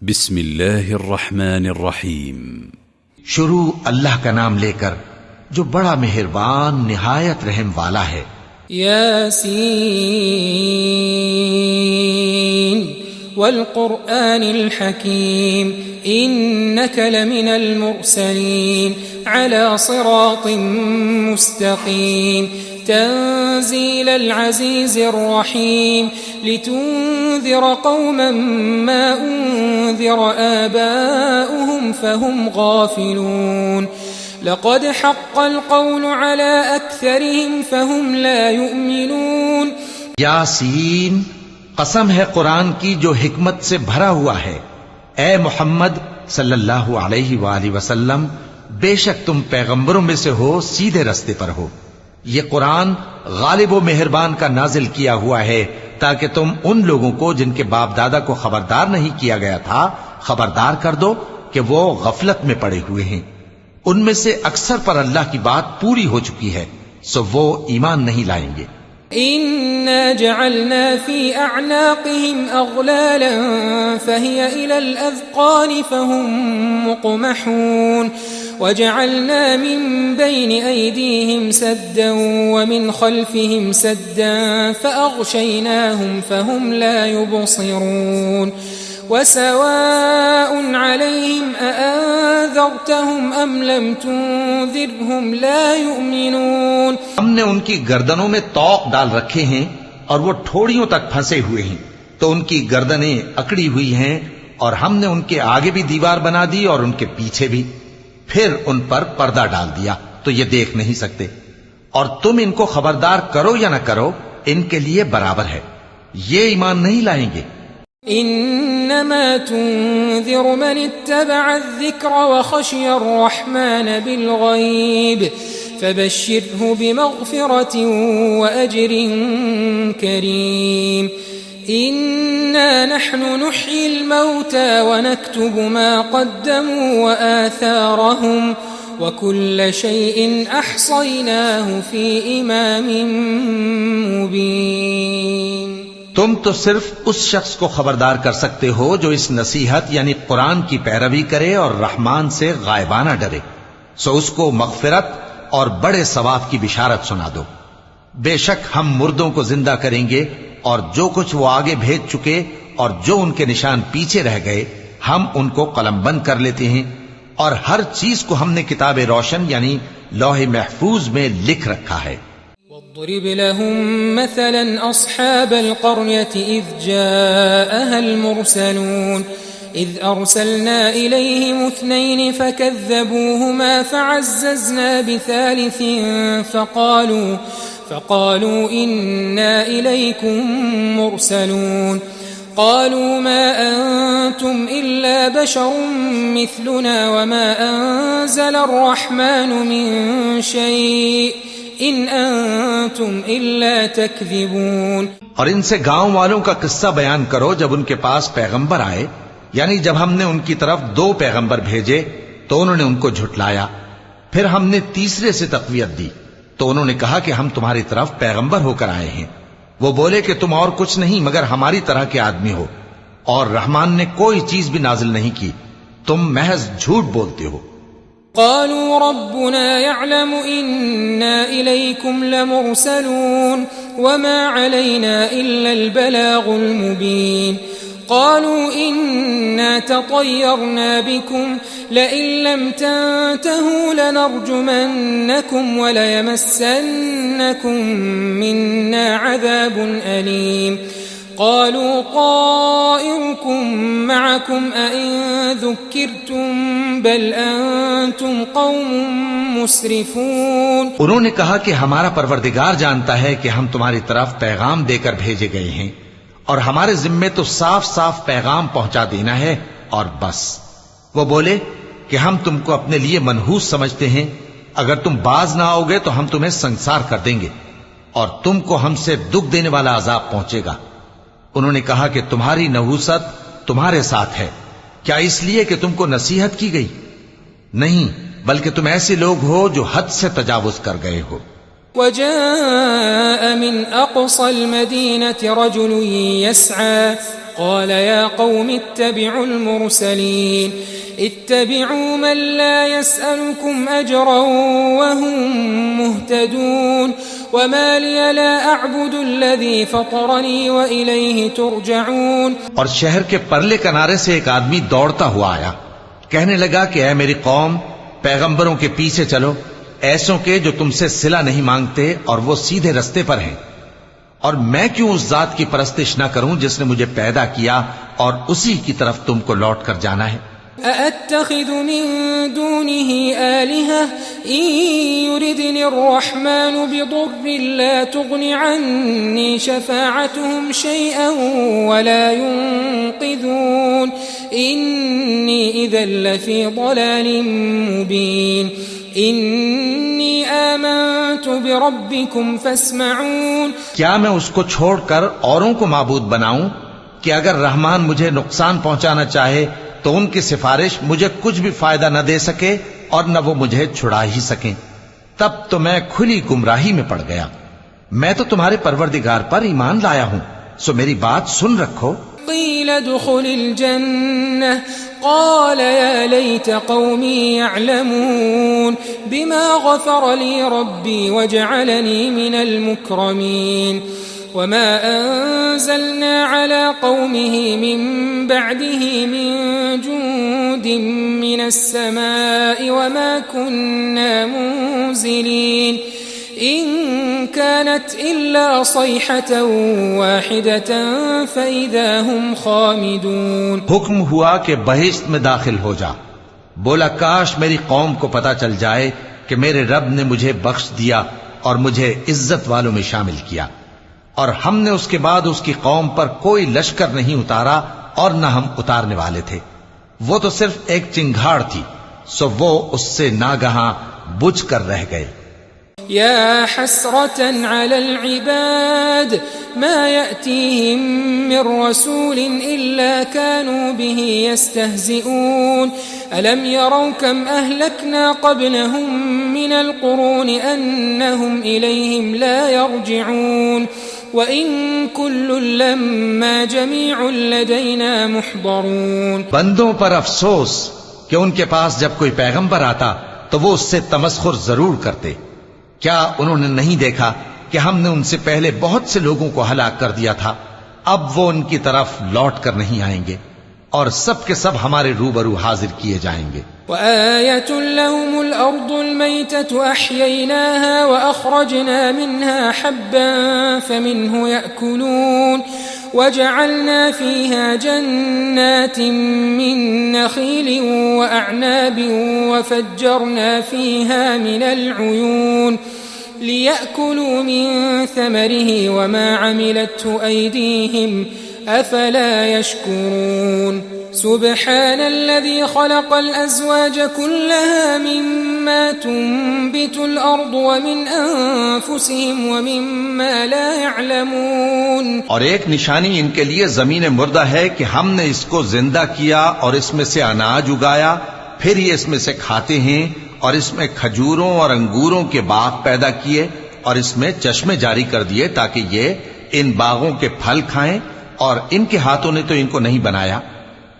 بسم اللہ الرحمن الرحیم. شروع اللہ کا نام لے کر جو بڑا مہربان نہایت رحم والا ہے. یاسین والقرآن الحکیم انک لمن المرسلین على صراط مستقیم تنزيل العزيز الرحيم لتنذر قوما ما أنذر آباؤهم فهم غافلون لقد حق القول على أكثرهم فهم لا يؤمنون. یاسین قسم ہے قرآن کی جو حکمت سے بھرا ہوا ہے. اے محمد صلی اللہ علیہ وآلہ وسلم بے شک تم پیغمبروں میں سے ہو، سیدھے رستے پر ہو. یہ قرآن غالب و مہربان کا نازل کیا ہوا ہے تاکہ تم ان لوگوں کو جن کے باپ دادا کو خبردار نہیں کیا گیا تھا خبردار کر دو کہ وہ غفلت میں پڑے ہوئے ہیں. ان میں سے اکثر پر اللہ کی بات پوری ہو چکی ہے سو وہ ایمان نہیں لائیں گے. إنا جعلنا في أعناقهم أغلالا فهي إلى الأذقان فهم مقمحون وجعلنا من بين أيديهم سدا ومن خلفهم سدا فأغشيناهم فهم لا يبصرون وسواء عليهم أأنذرتهم أم لم تنذرهم لا يؤمنون. ہم نے ان کی گردنوں میں طوق ڈال رکھے ہیں اور وہ ٹھوڑیوں تک پھنسے ہوئے ہیں تو ان کی گردنیں اکڑی ہوئی ہیں، اور ہم نے ان کے آگے بھی دیوار بنا دی اور ان کے پیچھے بھی، پھر ان پر پردہ ڈال دیا تو یہ دیکھ نہیں سکتے. اور تم ان کو خبردار کرو یا نہ کرو ان کے لیے برابر ہے، یہ ایمان نہیں لائیں گے. انما تنذر من اتبع الذكر وخشي الرحمن بالغيب فبشره بمغفرة وأجر كريم. إنا نحن نحيي الموتى ونكتب ما قدموا وآثارهم وكل شيء أحصيناه في إمام مبين. تم تو صرف اس شخص کو خبردار کر سکتے ہو جو اس نصیحت یعنی قرآن کی پیروی کرے اور رحمان سے غائبانہ ڈرے، سو اس کو مغفرت اور بڑے ثواب کی بشارت سنا دو. بے شک ہم مردوں کو زندہ کریں گے اور جو کچھ وہ آگے بھیج چکے اور جو ان کے نشان پیچھے رہ گئے ہم ان کو قلم بند کر لیتے ہیں، اور ہر چیز کو ہم نے کتاب روشن یعنی لوح محفوظ میں لکھ رکھا ہے. واضرب لهم مثلا أصحاب القرية إذ جاءها المرسلون إذ أرسلنا إليهم 2 فكذبوهما فعززنا بثالث فقالوا إنا إليكم مرسلون قالوا ما أنتم إلا بشر مثلنا وما أنزل الرحمن من شيء إن أنتم إلا تكذبون. اور ان سے گاؤں والوں کا قصہ بیان کرو جب ان کے پاس پیغمبر آئے، یعنی جب ہم نے ان کی طرف 2 پیغمبر بھیجے تو انہوں نے ان کو جھٹلایا، پھر ہم نے تیسرے سے تقویت دی تو انہوں نے کہا کہ ہم تمہاری طرف پیغمبر ہو کر آئے ہیں. وہ بولے کہ تم اور کچھ نہیں مگر ہماری طرح کے آدمی ہو، اور رحمان نے کوئی چیز بھی نازل نہیں کی، تم محض جھوٹ بولتے ہو. قالوا ربنا يعلم إنا إليكم لمرسلون وما علينا إلا البلاغ المبين. قالوا إنا تطيرنا بكم لئن لم تنتهوا لنرجمنكم وليمسنكم منا عذاب أليم. قالوا طائركم معكم أئن ذكرتم بل أنتم قوم مسرفون. انہوں نے کہا کہ ہمارا پروردگار جانتا ہے کہ ہم تمہاری طرف پیغام دے کر بھیجے گئے ہیں، اور ہمارے ذمے تو صاف صاف پیغام پہنچا دینا ہے اور بس. وہ بولے کہ ہم تم کو اپنے لیے منحوس سمجھتے ہیں، اگر تم باز نہ آؤ گے تو ہم تمہیں سنسار کر دیں گے اور تم کو ہم سے دکھ دینے والا عذاب پہنچے گا. انہوں نے کہا کہ تمہاری نحوست تمہارے ساتھ ہے، کیا اس لیے کہ تم کو نصیحت کی گئی؟ نہیں، بلکہ تم ایسے لوگ ہو جو حد سے تجاوز کر گئے ہو. وجاء من أقصى المدينة رجل يسعى قال يا قوم اتبعوا المرسلين اتبعوا من لا يسألكم أجرا وهم مهتدون وما لي لا أعبد الذي فطرني وإليه ترجعون. اور شہر کے پرلے کنارے سے ایک آدمی دوڑتا ہوا آیا، کہنے لگا کہ اے میری قوم، پیغمبروں کے پیچھے چلو، ایسوں کے جو تم سے صلہ نہیں مانگتے اور وہ سیدھے رستے پر ہیں. اور میں کیوں اس ذات کی پرستش نہ کروں جس نے مجھے پیدا کیا اور اسی کی طرف تم کو لوٹ کر جانا ہے. أأتخذ من دونه آلهة إن يردني الرحمن بضر لا تغن عني شفاعتهم شيئا ولا ينقذون إني إذا لفي ضلال مبين إني آمنت بربكم فاسمعون. کیا میں اس کو چھوڑ کر اوروں کو معبود بناؤں کہ اگر رحمان مجھے نقصان پہنچانا چاہے تو ان کی سفارش مجھے کچھ بھی فائدہ نہ دے سکے اور نہ وہ مجھے چھڑا ہی سکیں؟ تب تو میں کھلی گمراہی میں پڑ گیا. میں تو تمہارے پروردگار پر ایمان لایا ہوں، سو میری بات سن رکھو. قيل ادخل الجنة قال يا ليت قومي يعلمون بما غفر لي ربي وجعلني من المكرمين. وما أنزلنا على قومه من بعده من جند من السماء وما كنا منزلين إن كانت إلا صيحة واحدة فإذا هم خامدون. حکم ہوا کہ بہشت میں داخل ہو جا. بولا کاش میری قوم کو پتا چل جائے کہ میرے رب نے مجھے بخش دیا اور مجھے عزت والوں میں شامل کیا، اور ہم نے اس کے بعد اس کی قوم پر کوئی لشکر نہیں اتارا اور نہ ہم اتارنے والے تھے. وہ تو صرف ایک چنگھاڑ تھی، سو وہ اس سے ناگہاں بجھ کر رہ گئے. يا حسرة على العباد ما يأتيهم من رسول إلا كانوا به يستهزئون ألم يروا كم أهلكنا قبلهم من القرون أنهم إليهم لا يرجعون وَإِن كُلٌّ لَّمَّا جَمِيعٌ لَّدَيْنَا مُحْضَرُونَ. بندوں پر افسوس کہ ان کے پاس جب کوئی پیغمبر آتا تو وہ اس سے تمسخر ضرور کرتے. کیا انہوں نے نہیں دیکھا کہ ہم نے ان سے پہلے بہت سے لوگوں کو ہلاک کر دیا تھا؟ اب وہ ان کی طرف لوٹ کر نہیں آئیں گے اور سب کے سب ہمارے روبرو حاضر کیے جائیں گے. وآية لهم الأرض الميتة أحييناها وأخرجنا منها حبا فمنه يأكلون وجعلنا فيها جنات من نخيل وأعناب وفجرنا فيها من العيون ليأكلوا من ثمره وما عملته أيديهم أفلا يشكرون. سبحان الذي خلق الأزواج كلها مما تنبت الأرض ومن أنفسهم ومما لا يعلمون. اور ایک نشانی ان کے لیے زمین مردہ ہے کہ ہم نے اس کو زندہ کیا اور اس میں سے اناج اگایا، پھر یہ اس میں سے کھاتے ہیں، اور اس میں کھجوروں اور انگوروں کے باغ پیدا کیے اور اس میں چشمے جاری کر دیے تاکہ یہ ان باغوں کے پھل کھائیں، اور ان کے ہاتھوں نے تو ان کو نہیں بنایا،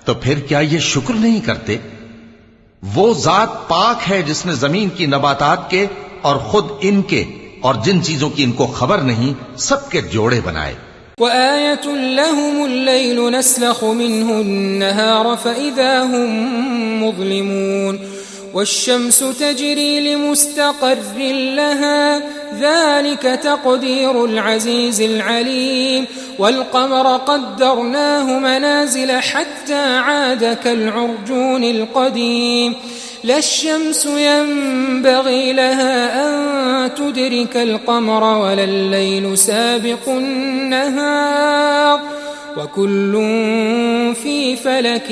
تو پھر کیا یہ شکر نہیں کرتے؟ وہ ذات پاک ہے جس نے زمین کی نباتات کے اور خود ان کے اور جن چیزوں کی ان کو خبر نہیں سب کے جوڑے بنائے. وآية لهم الليل نسلخ منه النهار فإذا هم مظلمون والشمس تجري لمستقر لها ذلك تقدير العزيز العليم والقمر قدرناه منازل حتى عاد كالعرجون القديم لا الشمس ينبغي لها أن تدرك القمر ولا الليل سابق النهار وكل في فلك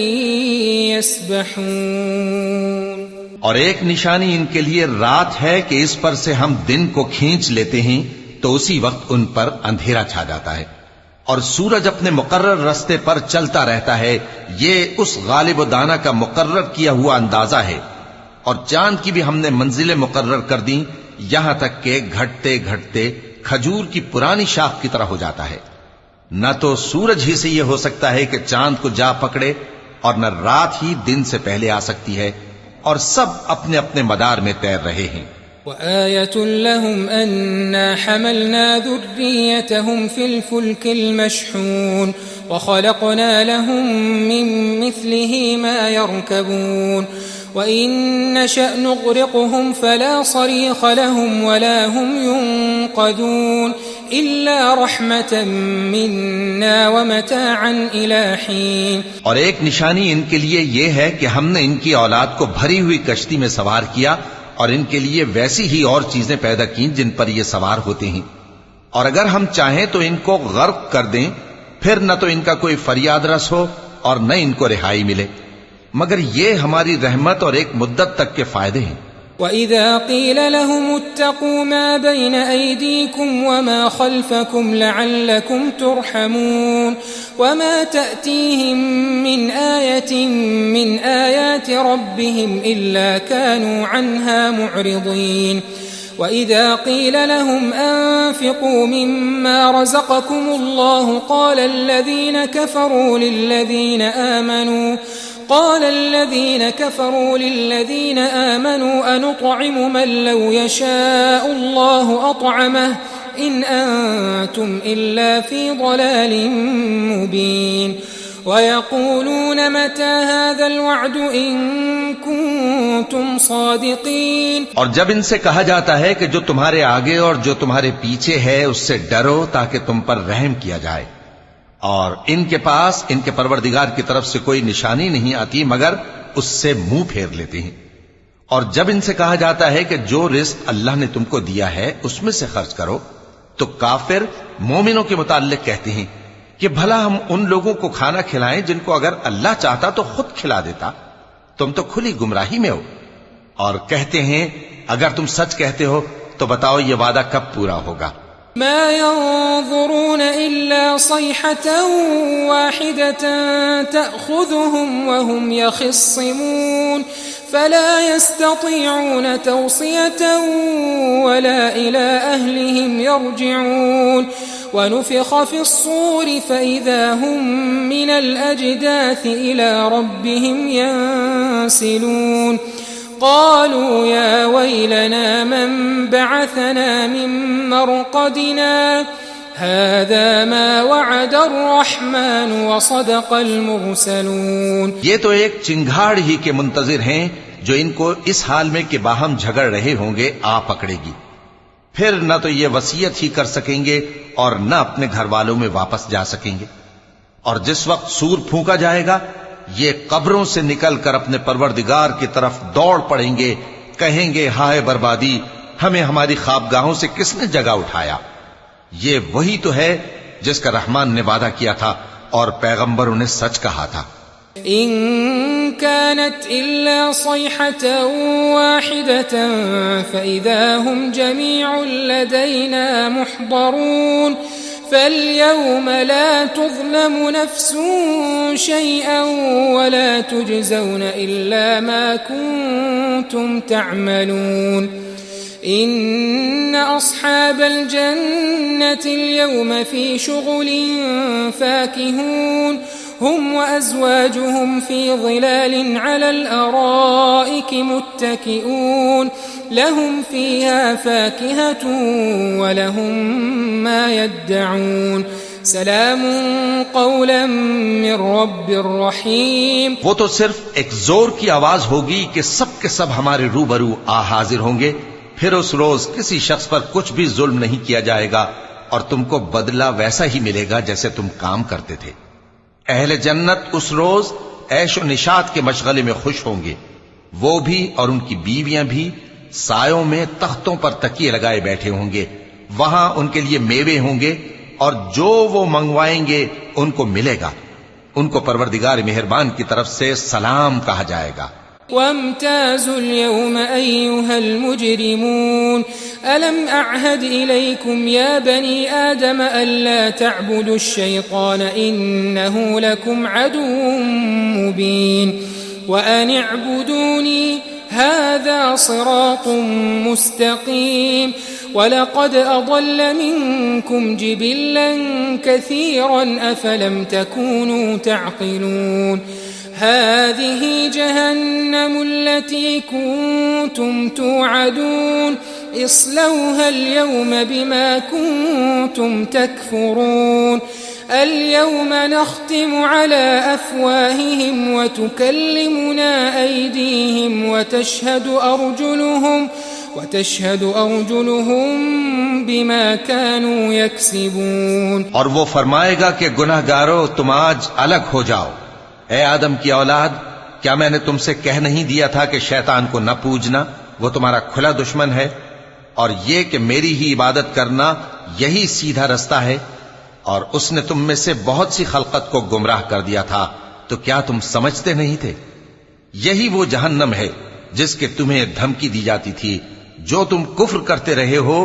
يسبحون. اور ایک نشانی ان کے لیے رات ہے کہ اس پر سے ہم دن کو کھینچ لیتے ہیں تو اسی وقت ان پر اندھیرا چھا جاتا ہے، اور سورج اپنے مقرر راستے پر چلتا رہتا ہے. یہ اس غالب و دانا کا مقرر کیا ہوا اندازہ ہے. اور چاند کی بھی ہم نے منزلیں مقرر کر دیں یہاں تک کہ گھٹتے گھٹتے کھجور کی پرانی شاخ کی طرح ہو جاتا ہے۔ نہ تو سورج ہی سے یہ ہو سکتا ہے کہ چاند کو جا پکڑے، اور نہ رات ہی دن سے پہلے آ سکتی ہے، اور سب اپنے اپنے مدار میں تیر رہے ہیں۔ وآية لهم أنا حملنا ذريتهم في الفلك المشحون وخلقنا لهم من مثله ما يركبون وإن نشأ نغرقهم فلا صريخ لهم ولا هم ينقذون إلا رحمة منا ومتاعا إلى حين۔ اور ایک نشانی ان کے لیے یہ ہے کہ ہم نے ان کی اولاد کو بھری ہوئی کشتی میں سوار کیا، اور ان کے لیے ویسی ہی اور چیزیں پیدا کی جن پر یہ سوار ہوتے ہیں، اور اگر ہم چاہیں تو ان کو غرق کر دیں، پھر نہ تو ان کا کوئی فریاد رس ہو اور نہ ان کو رہائی ملے، مگر یہ ہماری رحمت اور ایک مدت تک کے فائدے ہیں۔ وَإِذَا قِيلَ لَهُمُ اتَّقُوا مَا بَيْنَ أَيْدِيكُمْ وَمَا خَلْفَكُمْ لَعَلَّكُمْ تُرْحَمُونَ وَمَا تَأْتِيهِمْ مِنْ آيَةٍ مِنْ آيَاتِ رَبِّهِمْ إِلَّا كَانُوا عَنْهَا مُعْرِضِينَ وَإِذَا قِيلَ لَهُمْ أَنفِقُوا مِمَّا رَزَقَكُمُ اللَّهُ قَالَ الذين كفروا للذين آمنوا أنطعم من لو يشاء الله أطعمه إن أنتم إلا في ضلال مبين ويقولون متى هذا الوعد إن كنتم صادقين۔ اور جب ان سے کہا جاتا ہے کہ جو تمہارے آگے اور جو تمہارے پیچھے ہے اس سے ڈرو تاکہ تم پر رحم کیا جائے، اور ان کے پاس ان کے پروردگار کی طرف سے کوئی نشانی نہیں آتی مگر اس سے منہ پھیر لیتے ہیں۔ اور جب ان سے کہا جاتا ہے کہ جو رزق اللہ نے تم کو دیا ہے اس میں سے خرچ کرو، تو کافر مومنوں کے متعلق کہتے ہیں کہ بھلا ہم ان لوگوں کو کھانا کھلائیں جن کو اگر اللہ چاہتا تو خود کھلا دیتا، تم تو کھلی گمراہی میں ہو۔ اور کہتے ہیں اگر تم سچ کہتے ہو تو بتاؤ یہ وعدہ کب پورا ہوگا؟ ما ينظرون إلا صيحة واحدة تأخذهم وهم يخصمون فلا يستطيعون توصية ولا إلى أهلهم يرجعون ونفخ في الصور فإذا هم من الأجداث إلى ربهم ينسلون قالوا يا ويلنا من بعثنا من مرقدنا هذا ما وعد الرحمن وصدق المرسلون۔ یہ تو ایک چنگھاڑ ہی کے منتظر ہیں جو ان کو اس حال میں کہ باہم جھگڑ رہے ہوں گے آ پکڑے گی، پھر نہ تو یہ وصیت ہی کر سکیں گے اور نہ اپنے گھر والوں میں واپس جا سکیں گے۔ اور جس وقت سور پھونکا جائے گا یہ قبروں سے نکل کر اپنے پروردگار کی طرف دوڑ پڑیں گے، کہیں گے ہائے بربادی، ہمیں ہماری خوابگاہوں سے کس نے جگہ اٹھایا۔ یہ وہی تو ہے جس کا رحمان نے وعدہ کیا تھا اور پیغمبروں نے سچ کہا تھا۔ إن كانت إلا صيحة واحدة فإذا هم جميع لدينا محضرون فاليوم لا تظلم نفس شيئا ولا تجزون إلا ما كنتم تعملون إن أصحاب الجنة اليوم في شغل فاكهون هم وأزواجهم في ظلال على الأرائك متكئون لهم فيها فاكهة ولهم ما يدعون سلام قولا من رب رحيم۔ وہ تو صرف ایک زور کی آواز ہوگی کہ سب کے سب ہمارے روبرو آ حاضر ہوں گے، پھر اس روز کسی شخص پر کچھ بھی ظلم نہیں کیا جائے گا اور تم کو بدلہ ویسا ہی ملے گا جیسے تم کام کرتے تھے۔ اہل جنت اس روز عیش و نشاط کے مشغلے میں خوش ہوں گے، وہ بھی اور ان کی بیویاں بھی سایوں میں تختوں پر تکیے لگائے بیٹھے ہوں گے، وہاں ان کے لیے میوے ہوں گے اور جو وہ منگوائیں گے ان کو ملے گا، ان کو پروردگار مہربان کی طرف سے سلام کہا جائے گا۔ وامتازوا اليوم أيها المجرمون ألم أعهد إليكم يا بني آدم ألا تعبدوا الشيطان إنه لكم عدو مبين وأن اعبدوني هذا صراط مستقيم ولقد أضل منكم جبلا كثيرا أفلم تكونوا تعقلون هذه جهنم التي كنتم توعدون اصلوها اليوم بما كنتم تكفرون اليوم نختم على أفواههم وتكلمنا أيديهم وتشهد أرجلهم بما كانوا يكسبون. اور وہ فرمائے گا کہ گناہگارو تم آج الگ ہو جاؤ. اے آدم کی اولاد، کیا میں نے تم سے کہہ نہیں دیا تھا کہ شیطان کو نہ پوجنا، وہ تمہارا کھلا دشمن ہے، اور یہ کہ میری ہی عبادت کرنا یہی سیدھا رستہ ہے. اور اس نے تم میں سے بہت سی خلقت کو گمراہ کر دیا تھا، تو کیا تم سمجھتے نہیں تھے؟ یہی وہ جہنم ہے جس کے تمہیں دھمکی دی جاتی تھی. جو تم کفر کرتے رہے ہو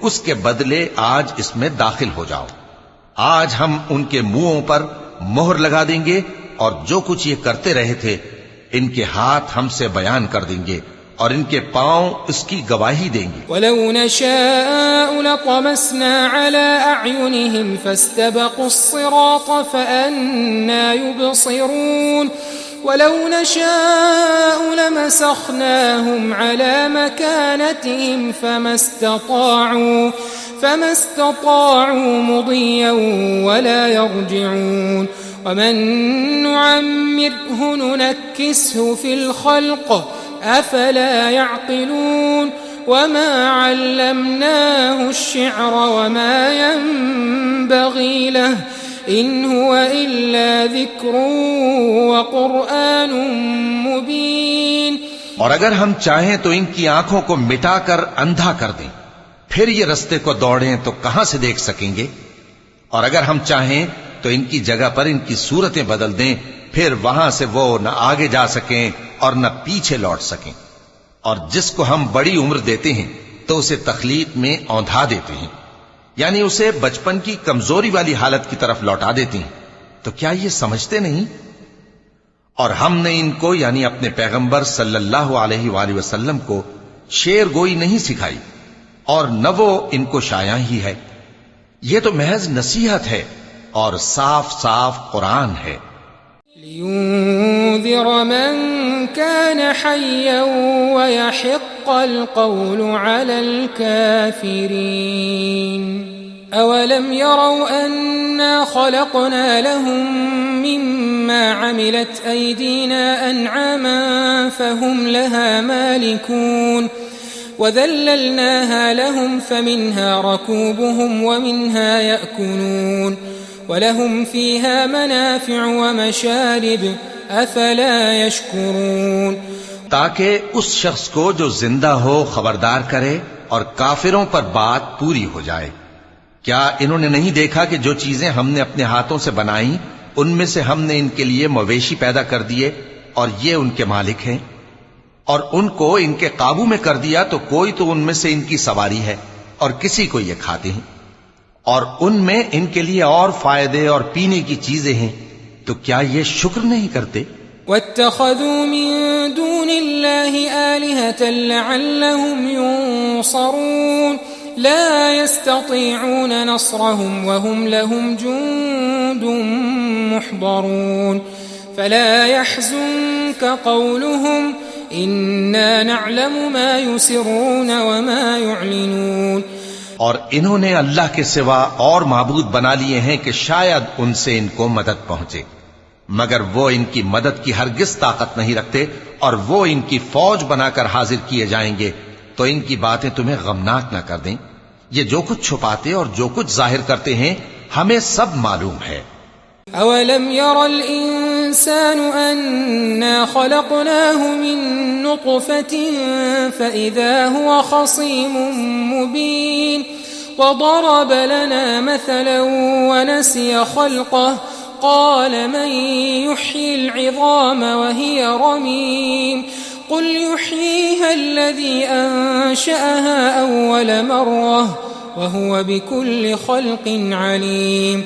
اس کے بدلے آج اس میں داخل ہو جاؤ. آج ہم ان کے منہوں پر مہر لگا دیں گے، اور جو کچھ یہ کرتے رہے تھے ان کے ہاتھ ہم سے بیان کر دیں گے، اور ان کے پاؤں اس کی گواہی دیں گے. وَلَوْ نَشَاءُ لَطَمَسْنَا عَلَىٰ أَعْيُنِهِمْ فَاسْتَبَقُوا الصِّرَاطَ فَأَنَّىٰ يُبْصِرُونَ وَلَوْ نَشَاءُ لَمَسَخْنَاهُمْ عَلَىٰ مَكَانَتِهِمْ فَمَا اسْتَطَاعُوا مُضِيًّا وَلَا يَرْجِعُونَ وَمَن نُّعَمِّرْهُ نُنَكِّسْهُ فِي الْخَلْقِ أَفَلَا يَعْقِلُونَ وَمَا عَلَّمْنَاهُ الشِّعْرَ وَمَا يَنبَغِي لَهُ إِنْ هُوَ إِلَّا ذِكْرٌ وَقُرْآنٌ مُبِينٌ. اور اگر ہم چاہیں تو ان کی آنکھوں کو مٹا کر اندھا کر دیں، پھر یہ رستے کو دوڑیں تو کہاں سے دیکھ سکیں گے؟ اور اگر ہم چاہیں تو ان کی جگہ پر ان کی صورتیں بدل دیں، پھر وہاں سے وہ نہ آگے جا سکیں اور نہ پیچھے لوٹ سکیں. اور جس کو ہم بڑی عمر دیتے ہیں تو اسے تخلیق میں اوندھا دیتے ہیں، یعنی اسے بچپن کی کمزوری والی حالت کی طرف لوٹا دیتے ہیں. تو کیا یہ سمجھتے نہیں؟ اور ہم نے ان کو یعنی اپنے پیغمبر صلی اللہ علیہ وآلہ وسلم کو شعر گوئی نہیں سکھائی، اور نہ وہ ان کو شایع ہی ہے. یہ تو محض نصیحت ہے اور صاف صاف قرآن ہے. لِيُنذِرَ مَن كَانَ حَيًّا وَيَحِقَّ الْقَوْلُ عَلَى الْكَافِرِينَ. أَوَلَمْ يَرَوْا أَنَّا خَلَقْنَا لَهُم مِّمَّا عَمِلَتْ أَيْدِينَا أَنْعَامًا فَهُمْ لَهَا مَالِكُونَ وَذَلَّلْنَاهَا لَهُمْ فَمِنْهَا رَكُوبُهُمْ وَمِنْهَا يَأْكُلُونَ وَلَهُمْ فِيهَا مَنَافِعُ وَمَشَارِبُ أَفَلَا يَشْكُرُونَ. تاکہ اس شخص کو جو زندہ ہو خبردار کرے اور کافروں پر بات پوری ہو جائے. کیا انہوں نے نہیں دیکھا کہ جو چیزیں ہم نے اپنے ہاتھوں سے بنائیں ان میں سے ہم نے ان کے لیے مویشی پیدا کر دیے اور یہ ان کے مالک ہیں، اور ان کو ان کے قابو میں کر دیا تو کوئی تو ان میں سے ان کی سواری ہے اور کسی کو یہ کھاتے ہیں، اور ان میں ان کے لیے اور فائدے اور پینے کی چیزیں ہیں. تو کیا یہ شکر نہیں کرتے؟ وَاتَّخَذُوا مِن دُونِ اللَّهِ آلِهَةً لَعَلَّهُمْ يُنصَرُونَ لا يستطيعون نصرهم وهم لهم جند محضرون فلا يحزنك قولهم إنا نعلم ما يسرون وما يعلنون. اور انہوں نے اللہ کے سوا اور معبود بنا لیے ہیں کہ شاید ان سے ان کو مدد پہنچے، مگر وہ ان کی مدد کی ہرگز طاقت نہیں رکھتے، اور وہ ان کی فوج بنا کر حاضر کیے جائیں گے تو ان کی باتیں تمہیں غمناک نہ کر دیں. یہ جو کچھ چھپاتے اور جو کچھ ظاہر کرتے ہیں ہمیں سب معلوم ہے. أَوَلَمْ يَرَ الْإِنسَانُ أَنَّا خَلَقْنَاهُ مِن نُّطْفَةٍ فَإِذَا هُوَ خَصِيمٌ مُّبِينٌ وَضَرَبَ لَنَا مَثَلًا وَنَسِيَ خَلْقَهُ قَالَ مَن يُحْيِي الْعِظَامَ وَهِيَ رَمِيمٌ قل يحييها الذي أنشأها أول مرة وهو بكل خلق عليم.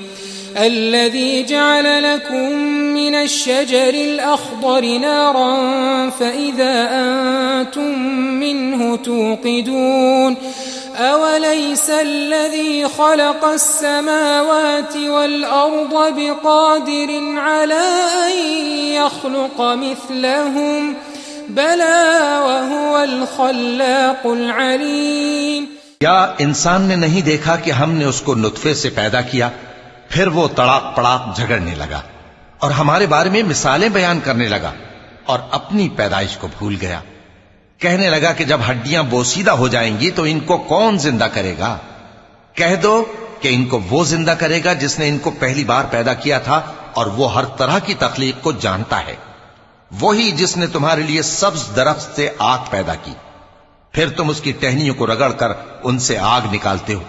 الذي جعل لكم من الشجر الأخضر نارا فإذا أنتم منه توقدون أوليس الذي خلق السماوات والأرض بقادر على أن يخلق مثلهم بلى وهو الخلاق العليم. کیا انسان نے نہیں دیکھا کہ ہم نے اس کو نطفے سے پیدا کیا، پھر وہ تڑاک پڑاک جھگڑنے لگا اور ہمارے بارے میں مثالیں بیان کرنے لگا اور اپنی پیدائش کو بھول گیا. کہنے لگا کہ جب ہڈیاں بوسیدہ ہو جائیں گی تو ان کو کون زندہ کرے گا؟ کہہ دو کہ ان کو وہ زندہ کرے گا جس نے ان کو پہلی بار پیدا کیا تھا، اور وہ ہر طرح کی تخلیق کو جانتا ہے. وہی جس نے تمہارے لیے سبز درخت سے آگ پیدا کی، پھر تم اس کی ٹہنیوں کو رگڑ کر ان سے آگ نکالتے ہو.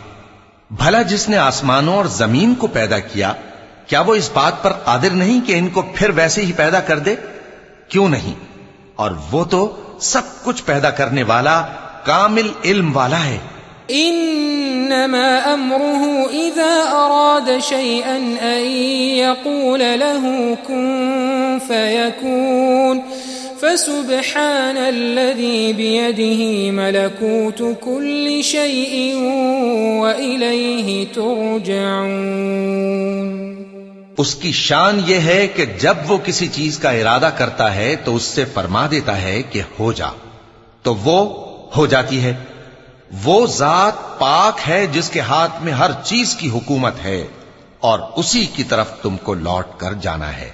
بھلا جس نے آسمانوں اور زمین کو پیدا کیا، کیا وہ اس بات پر قادر نہیں کہ ان کو پھر ویسے ہی پیدا کر دے؟ کیوں نہیں؟ اور وہ تو سب کچھ پیدا کرنے والا کامل علم والا ہے. انما امره اذا اراد شيئا ان يقول له كن فيكون فسبحان الذي بيده ملكوت كل شيء واليه ترجعون. اس کی شان یہ ہے کہ جب وہ کسی چیز کا ارادہ کرتا ہے تو اس سے فرما دیتا ہے کہ ہو جا، تو وہ ہو جاتی ہے. وہ ذات پاک ہے جس کے ہاتھ میں ہر چیز کی حکومت ہے، اور اسی کی طرف تم کو لوٹ کر جانا ہے.